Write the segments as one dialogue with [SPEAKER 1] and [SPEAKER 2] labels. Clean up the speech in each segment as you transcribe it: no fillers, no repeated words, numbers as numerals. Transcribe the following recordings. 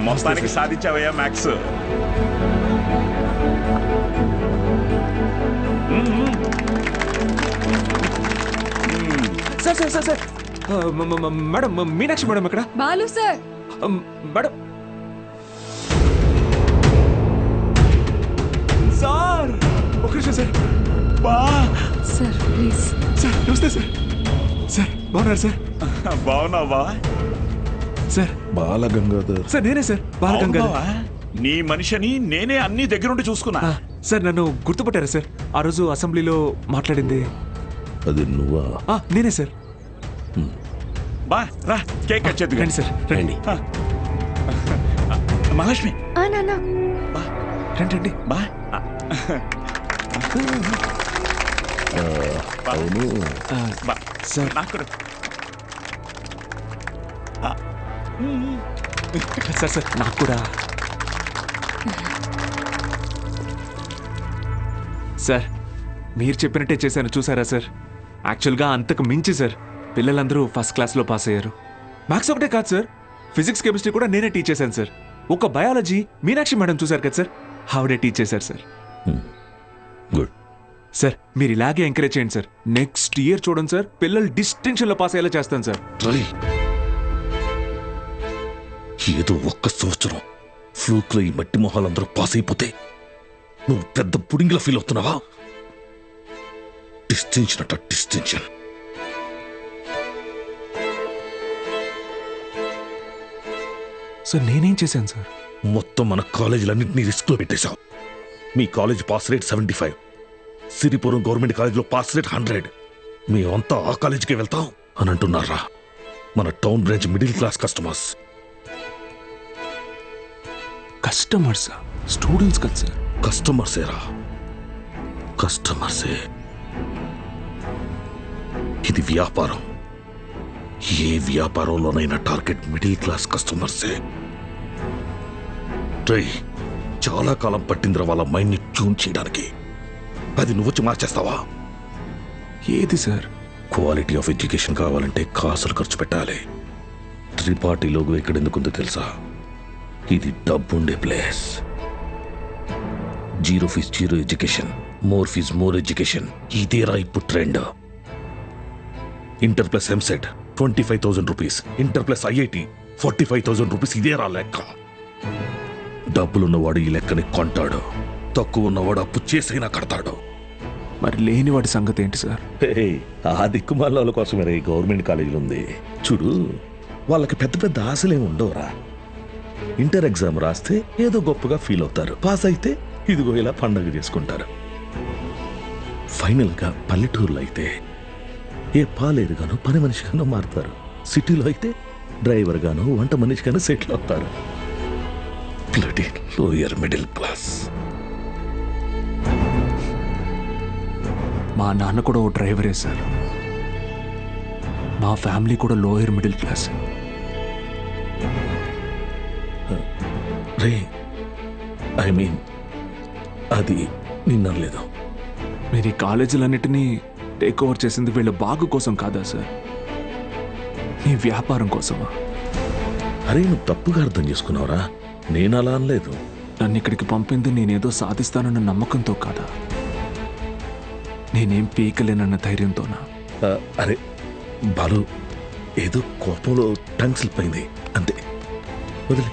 [SPEAKER 1] మొత్తానికి సాధించావయ్యా maths.
[SPEAKER 2] Sir sir sir sir madam Meenakshi madam ఎక్కడ?
[SPEAKER 3] బాలు సార్.
[SPEAKER 2] మేడం సార్ ఒక నిమిషం సార్. బా
[SPEAKER 3] సార్ ప్లీజ్.
[SPEAKER 2] సార్ నమస్తే సార్. సార్ బాగున్నారు సార్?
[SPEAKER 1] బాగున్నావా
[SPEAKER 2] సార్?
[SPEAKER 4] బాలగంగాధర్
[SPEAKER 2] సార్ నేనే సార్, బాలగంగాధర్.
[SPEAKER 1] నీ మనిషిని నేనే అన్ని దగ్గరుండి చూసుకున్నా.
[SPEAKER 2] సార్ నన్ను గుర్తుపట్టారా సార్? ఆ రోజు అసెంబ్లీలో మాట్లాడింది
[SPEAKER 4] అది నువ్వా?
[SPEAKER 2] నేనే సార్.
[SPEAKER 1] బా రా కేక్ కట్ చేద్దు.
[SPEAKER 2] రండి సార్ రండి.
[SPEAKER 1] మహాలక్ష్మి
[SPEAKER 3] నాన్న
[SPEAKER 1] బా
[SPEAKER 2] రండి రండి.
[SPEAKER 1] బా
[SPEAKER 4] అవును
[SPEAKER 1] బా
[SPEAKER 2] సార్
[SPEAKER 1] నాకు
[SPEAKER 2] సార్ సార్ నాకు కూడా. సార్ మీరు చెప్పినట్టే చేశాను చూసారా సార్? యాక్చువల్గా అంతకు మించి సార్ పిల్లలందరూ ఫస్ట్ క్లాస్లో పాస్ అయ్యారు. మ్యాథ్స్ ఒకటే కాదు సార్, ఫిజిక్స్ కెమిస్ట్రీ కూడా నేనే టీచ్ చేశాను సార్. ఒక బయాలజీ మీనాక్షి మేడం చూసారు కదా సార్, ఆవిడే టీచ్ చేశారు సార్.
[SPEAKER 4] గుడ్
[SPEAKER 2] సార్ మీరు ఇలాగే ఎంకరేజ్ చేయండి సార్. నెక్స్ట్ ఇయర్ చూడండి సార్, పిల్లలు డిస్టింక్షన్లో పాస్ అయ్యేలా చేస్తాను సార్.
[SPEAKER 4] ఏదో ఒక్క సంవత్సరం ఫ్లూక్లో ఈ మట్టి మొహాలందరూ పాస్ అయిపోతే నువ్వు పెద్ద పుడింగిలా ఫీల్ అవుతున్నావా? డిస్టింక్షన్ అట డిస్టింక్షన్.
[SPEAKER 2] సార్ నేనేం చేశాను సార్?
[SPEAKER 4] మొత్తం మన కాలేజీలన్నింటినీ రిస్క్లో పెట్టేశావు. మీ college pass rate 75, Siripuram government కాలేజీలో పాస్ రేట్ 100. మేమంతా ఆ కాలేజీకే వెళ్తాం అని అంటున్నారా? మన town branch middle class customers.
[SPEAKER 2] Customers students కదా సార్?
[SPEAKER 4] కస్టమర్సేరా, కస్టమర్సే. ఇది వ్యాపారం. ఏ వ్యాపారంలోనైనా టార్గెట్ మిడిల్ క్లాస్ కస్టమర్సే. ట్రై చాలా కాలం పట్టిందిరా వాళ్ళ మైండ్ని ట్యూన్ చేయడానికి. అది నువ్వొచ్చి మార్చేస్తావా?
[SPEAKER 2] ఏది సార్?
[SPEAKER 4] క్వాలిటీ ఆఫ్ ఎడ్యుకేషన్ కావాలంటే కాసులు ఖర్చు పెట్టాలి. త్రిపాఠి లోగో ఇక్కడ ఎందుకుందో తెలుసా? ఇది డబ్బుండే place. Zero fees zero education, more fees more education. ఇదేరా ఇప్పుడు trend. Inter plus EAMCET 25,000 rupees, inter plus IIT 45,000 rupees. ఇదేరా లెక్క. డబ్బులున్నవాడు ఈ లెక్కని కొంటాడు, తక్కువ ఉన్నవాడు అప్పు చేసైనా కడతాడు.
[SPEAKER 2] మరి లేనివాడి సంగతి ఏంటి సార్?
[SPEAKER 4] ఆ దిక్కుమాల కోసమే ఈ గవర్నమెంట్ కాలేజీలు ఉంది చూడు. వాళ్ళకి పెద్ద పెద్ద ఆశలేమి ఉండవురా. ఇంటర్ ఎగ్జామ్ రాస్తే ఏదో గొప్పగా ఫీల్ అవుతారు, పాస్ అయితే ఇదిగో ఇలా పండగ చేసుకుంటారు. ఫైనల్గా పల్లెటూరులో అయితే ఏ పాలేరుగానో పని మనిషిగానో మారుతారు. సిటీలో అయితే డ్రైవర్ గానో వంట మనిషిగానో సెటిల్ అవుతారు. Bloody lower middle class.
[SPEAKER 2] మా నాన్న కూడా ఓ డ్రైవరే సార్. మా ఫ్యామిలీ కూడా lower middle class.
[SPEAKER 4] Ray I mean అది నిన్నలేదు.
[SPEAKER 2] మీరు ఈ కాలేజీలన్నిటినీ టేక్ ఓవర్ చేసింది వీళ్ళ బాగు కోసం కాదా సార్? మీ వ్యాపారం కోసమా?
[SPEAKER 4] అరే నువ్వు తప్పుగా అర్థం చేసుకున్నావురా. నేను అలా అనలేదు.
[SPEAKER 2] నన్ను ఇక్కడికి పంపింది నేనేదో సాధిస్తానన్న నమ్మకంతో కాదా, నేనేం పీకలేనన్న ధైర్యంతోనా?
[SPEAKER 4] అరే బాలు, ఏదో కోపంలో టంగ్ స్లిప్ అయింది అంతే, వదిలే.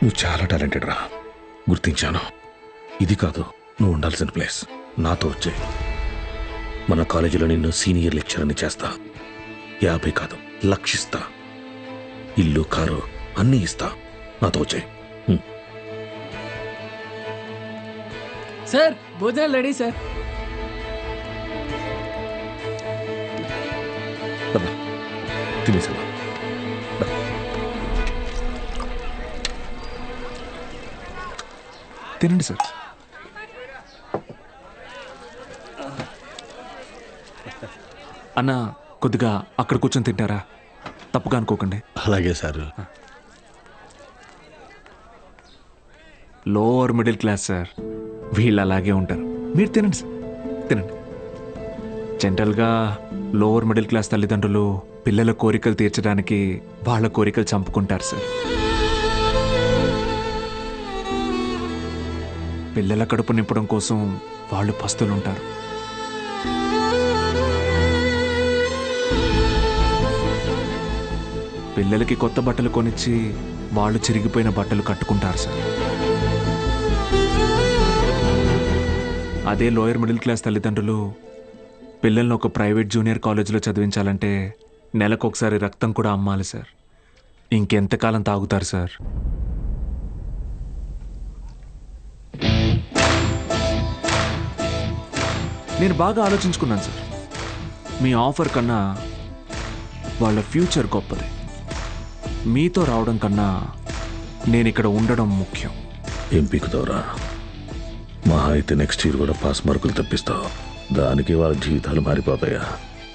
[SPEAKER 4] నువ్వు చాలా టాలెంటెడ్ రా, గుర్తించాను. ఇది కాదు నువ్వు ఉండాల్సిన ప్లేస్. నాతో వచ్చే మన కాలేజీలో నిన్ను సీనియర్ లెక్చరర్ని చేస్తా. 50 కాదు, లక్షిస్తా. ఇల్లు కారు అన్నీ ఇస్తా. నాతో వచ్చే.
[SPEAKER 5] సార్ భోజనాలు రెడీ సార్.
[SPEAKER 4] తినేసా
[SPEAKER 2] తినండి సార్. అన్న కొద్దిగా అక్కడ కూర్చొని తింటారా? తప్పుగా అనుకోకండి.
[SPEAKER 4] అలాగే sir.
[SPEAKER 2] Lower middle class sir, వీళ్ళు అలాగే ఉంటారు. మీరు తినండి సార్, తినండి. జనరల్గా లోవర్ మిడిల్ క్లాస్ తల్లిదండ్రులు పిల్లల కోరికలు తీర్చడానికి వాళ్ళ కోరికలు చంపుకుంటారు సార్. పిల్లల కడుపు నింపడం కోసం వాళ్ళు పస్తులుంటారు. పిల్లలకి కొత్త బట్టలు కొనిచ్చి వాళ్ళు చిరిగిపోయిన బట్టలు కట్టుకుంటారు సార్. అదే లోయర్ మిడిల్ క్లాస్ తల్లిదండ్రులు పిల్లల్ని ఒక ప్రైవేట్ జూనియర్ కాలేజీలో చదివించాలంటే నెలకొకసారి రక్తం కూడా అమ్మాలి సార్. ఇంకెంతకాలం తాగుతారు సార్? నేను బాగా ఆలోచించుకున్నాను సార్. మీ ఆఫర్ కన్నా వాళ్ళ ఫ్యూచర్ గొప్పది. మీతో రావడం కన్నా నేను ఇక్కడ ఉండడం ముఖ్యం.
[SPEAKER 4] ఏం పీకుతావురా? మహా అయితే నెక్స్ట్ ఇయర్ కూడా పాస్ మార్కులు తప్పిస్తావు. దానికి వాళ్ళ జీవితాలు మారిపోతాయా?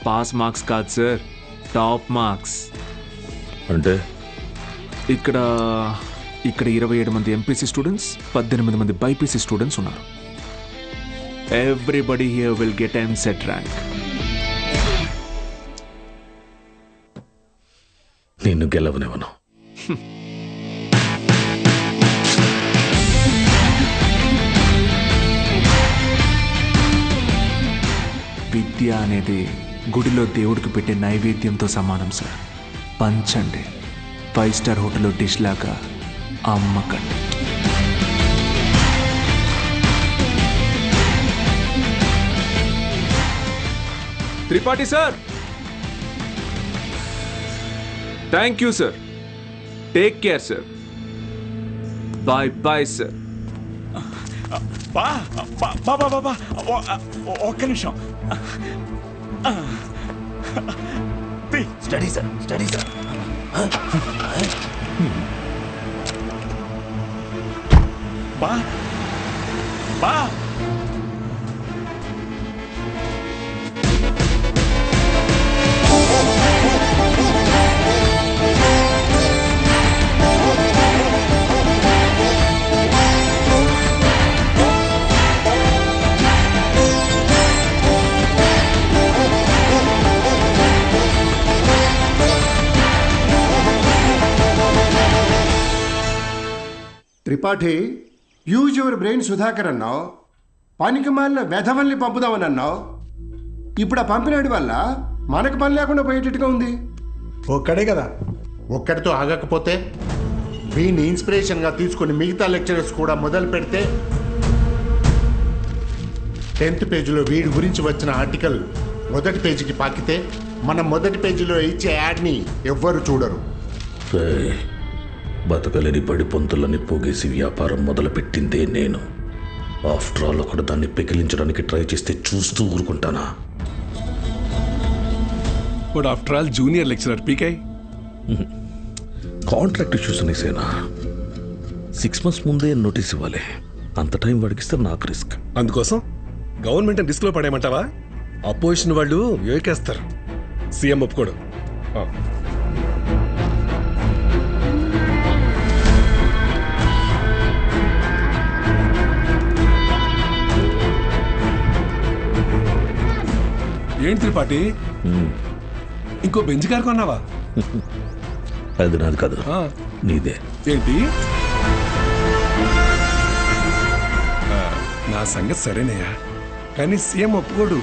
[SPEAKER 2] పాస్ మార్క్స్ కాదు సార్, టాప్ మార్క్స్.
[SPEAKER 4] అంటే
[SPEAKER 2] ఇక్కడ 27 మంది ఎంపీసీ స్టూడెంట్స్, 18 మంది బైపీసీ స్టూడెంట్స్ ఉన్నారు. Everybody here will get EAMCET rank.
[SPEAKER 4] నిన్ను గెలవనివ్వను.
[SPEAKER 2] విద్య అనేది గుడిలో దేవుడికి పెట్టే నైవేద్యంతో సమానం సార్. పంచండి, 5 స్టార్ హోటల్లో డిష్ లాగా అమ్మకండి. Tripathi sir, thank you sir. Take care sir. Bye bye sir.
[SPEAKER 1] బా బా బా బా బా ఒక్క నిమిషం.
[SPEAKER 5] Study sir, study sir.
[SPEAKER 1] బా బా
[SPEAKER 6] Tripathi, use your brain Sudhakar అన్నావు. పనికి మాలిన వెధవల్ని పంపుదామని అన్నావు. ఇప్పుడు ఆ పంపినాడి వల్ల మనకు పని లేకుండా పోయేటట్టుగా ఉంది.
[SPEAKER 7] ఒక్కడే కదా, ఒక్కడితో ఆగకపోతే వీని ఇన్స్పిరేషన్గా తీసుకుని మిగతా లెక్చరర్స్ కూడా మొదలు పెడితే 10th పేజీలో వీడి గురించి వచ్చిన ఆర్టికల్ మొదటి పేజీకి పాకితే మనం మొదటి పేజీలో ఇచ్చే యాడ్ని ఎవ్వరు చూడరు.
[SPEAKER 4] బతకలేని పడి పొంతులని పోగేసి వ్యాపారం మొదలుపెట్టిందే నేను. ఆఫ్టర్ ఆల్ ఒకడు దాన్ని పెకిలించడానికి ట్రై చేస్తే చూస్తూ ఊరుకుంటానా?
[SPEAKER 8] But after all junior lecturer పీకే.
[SPEAKER 4] కాంట్రాక్ట్ ఇష్యూస్ అనేసేనా? 6 months ముందే నోటీస్ ఇవ్వాలి. అంత టైం వాడికిస్తే నాకు రిస్క్.
[SPEAKER 8] అందుకోసం గవర్నమెంట్ రిస్క్ లో పడేయమంటావా? అపోజిషన్ వాళ్ళు యోకేస్తారు. సీఎం ఒప్పుకోడు. ఏంటి త్రిపాఠి, ఇంకో బెంచ్ కారు కొన్నావా?
[SPEAKER 4] అది నాది కాదు, నీదే.
[SPEAKER 8] ఏంటి? నా సంగతి సరేనయ్యా, కానీ సీఎం ఒప్పుకోడు.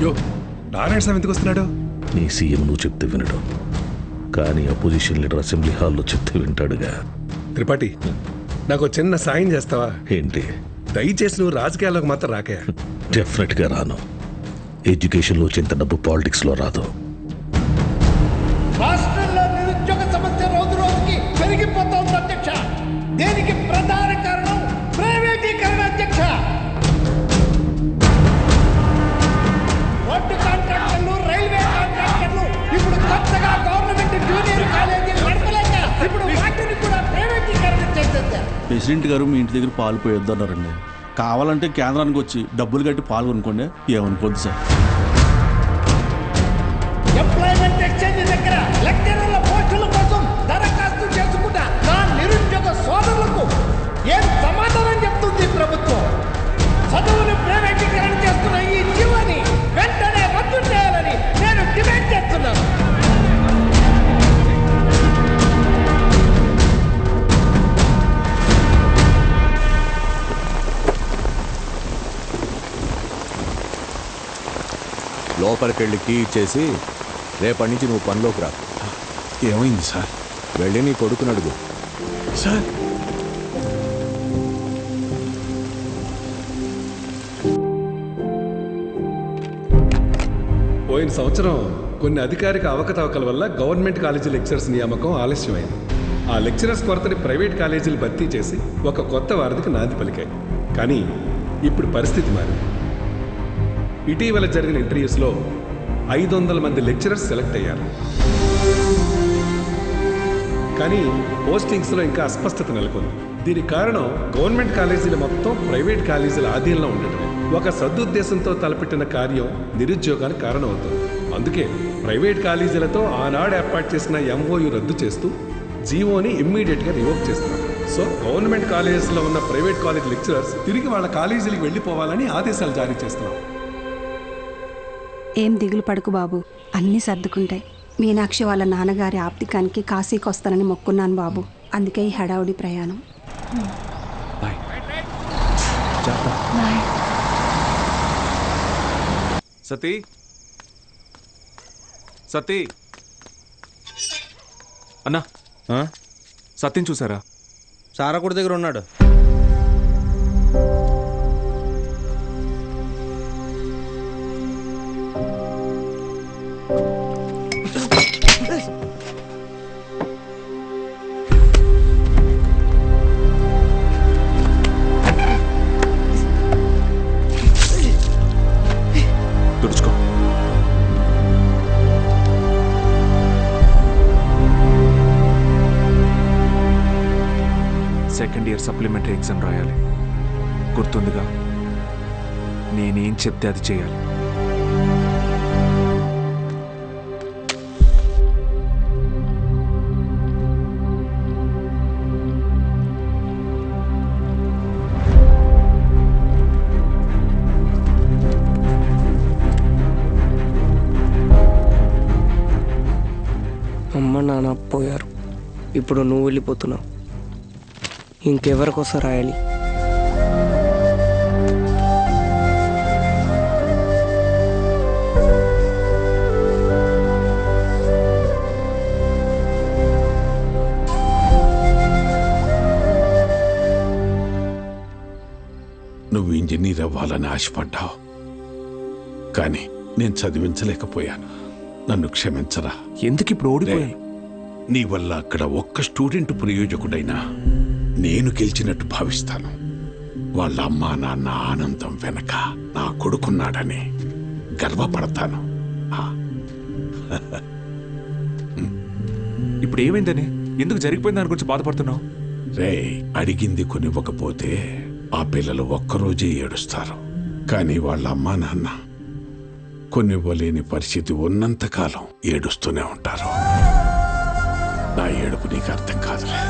[SPEAKER 8] యో, నారాయణ స్వామి ఎందుకు వస్తున్నాడు?
[SPEAKER 4] నీ సీఎం నువ్వు చెప్తే వినడు, కానీ అపోజిషన్ లీడర్ అసెంబ్లీ హాల్లో చెప్తే వింటాడుగా.
[SPEAKER 8] త్రిపాఠి, నాకు చిన్న సాయం చేస్తావా?
[SPEAKER 4] ఏంటి?
[SPEAKER 8] దయచేసి నువ్వు రాజకీయాల్లోకి మాత్రం రాకయా.
[SPEAKER 4] డెఫినెట్గా రాను. ఎడ్యుకేషన్లో వచ్చేంత డబ్బు పాలిటిక్స్లో రాదు.
[SPEAKER 9] రాష్ట్రంలో నిరుద్యోగ సమస్య రోజు రోజుకి పెరిగిపోతోంది అధ్యక్ష. దేనికి ప్రధాన కారణం ప్రైవేటీకరణ అధ్యక్ష. రోడ్డు కాంట్రాక్టర్లు, రైల్వే కాంట్రాక్టర్లు ఇప్పుడు కొత్తగా గవర్నమెంట్ జూనియర్ కాలేజీలు నడపలేక ఇప్పుడు వాటిని కూడా ప్రైవేటీకరణ చేసేసారు.
[SPEAKER 5] ప్రెసిడెంట్ గారు మీ ఇంటి దగ్గర పాలు పోయొద్దన్నారండి. కావాలంటే కేంద్రానికి వచ్చి డబ్బులు కట్టి పాలు కొనుక్కోండి, ఏమనుకోద్దు సార్.
[SPEAKER 9] ఎంప్లాయ్మెంట్ ఎక్స్చేంజ్ దగ్గర లెక్చరర్ల పోస్టుల కోసం దరఖాస్తు చేసుకున్న నా నిరుద్యోగ సోదరులకు ఏం
[SPEAKER 10] లోపలికెళ్ళి కీ ఇచ్చేసి రేపటి నుంచి నువ్వు పనిలోకి రా.
[SPEAKER 5] ఏమైంది సార్?
[SPEAKER 10] వెళ్ళి నీ కొడుకుని అడుగు.
[SPEAKER 5] సార్
[SPEAKER 8] పోయిన సంవత్సరం కొన్ని అధికారిక అవకతవకల వల్ల గవర్నమెంట్ కాలేజీ లెక్చరర్స్ నియామకం ఆలస్యమైంది. ఆ లెక్చరర్స్ కొరతని ప్రైవేట్ కాలేజీలు భర్తీ చేసి ఒక కొత్త వారధికి నాంది పలికాయి. కానీ ఇప్పుడు పరిస్థితి మారింది. ఇటీవల జరిగిన ఇంటర్వ్యూస్లో 500 మంది లెక్చరర్స్ సెలెక్ట్ అయ్యారు. కానీ పోస్టింగ్స్లో ఇంకా అస్పష్టత నెలకొంది. దీనికి కారణం గవర్నమెంట్ కాలేజీలు మొత్తం ప్రైవేట్ కాలేజీల ఆధీనంలో ఉండటమే. ఒక సదుద్దేశంతో తలపెట్టిన కార్యం నిరుద్యోగానికి కారణమవుతుంది. అందుకే ప్రైవేట్ కాలేజీలతో ఆనాడు ఏర్పాటు చేసిన MOU రద్దు చేస్తూ జీవోని ఇమ్మీడియట్గా రివోక్ చేస్తున్నాం. సో గవర్నమెంట్ కాలేజెస్లో ఉన్న ప్రైవేట్ కాలేజ్ లెక్చరర్స్ తిరిగి వాళ్ళ కాలేజీలకు వెళ్ళిపోవాలని ఆదేశాలు జారీ చేస్తున్నాం.
[SPEAKER 11] ఏం దిగులు పడుకు బాబు, అన్నీ సర్దుకుంటాయి. మీనాక్షి వాళ్ళ నాన్నగారి ఆప్తికానికి కాశీకి వస్తానని మొక్కున్నాను బాబు. అందుకే ఈ హడావుడి ప్రయాణం.
[SPEAKER 2] బాయ్.
[SPEAKER 3] బాయ్.
[SPEAKER 2] సతీ సతీ అన్నా, సత్యం చూసారా?
[SPEAKER 12] సారాకుడి దగ్గర ఉన్నాడు.
[SPEAKER 2] తుడుచుకో. సెకండ్ ఇయర్ సప్లిమెంటరీ ఎగ్జామ్ రాయాలి. గుర్తుందిగా? నేనేం చెప్తే అది చేయాలి.
[SPEAKER 12] అమ్మ నాన్న పోయారు. ఇప్పుడు నువ్వు వెళ్ళిపోతున్నావు. ఇంకెవరికోసం రాయాలి?
[SPEAKER 13] నువ్వు ఇంజనీర్ అవ్వాలని ఆశపడ్డావు, కానీ నేను చదివించలేకపోయాను. నన్ను క్షమించరా.
[SPEAKER 2] ఎందుకు ఇప్పుడు ఓడిపోయాను?
[SPEAKER 13] నీ వల్ల అక్కడ ఒక్క స్టూడెంట్ ప్రయోజకుడైనా నేను గెలిచినట్టు భావిస్తాను. వాళ్ళ అమ్మా నాన్న ఆనందం వెనక నా కొడుకున్నాడని గర్వపడతాను.
[SPEAKER 2] ఇప్పుడు ఏమైందని, ఎందుకు జరిగిపోయింది దాని గురించి బాధపడుతున్నావు?
[SPEAKER 13] రే, అడిగింది కొనివ్వకపోతే ఆ పిల్లలు ఒక్కరోజే ఏడుస్తారు. కానీ వాళ్ళ అమ్మా నాన్న కొనివ్వలేని పరిస్థితి ఉన్నంతకాలం ఏడుస్తూనే ఉంటారు. నా ఏడుపు నీకు అర్థం కాదులే.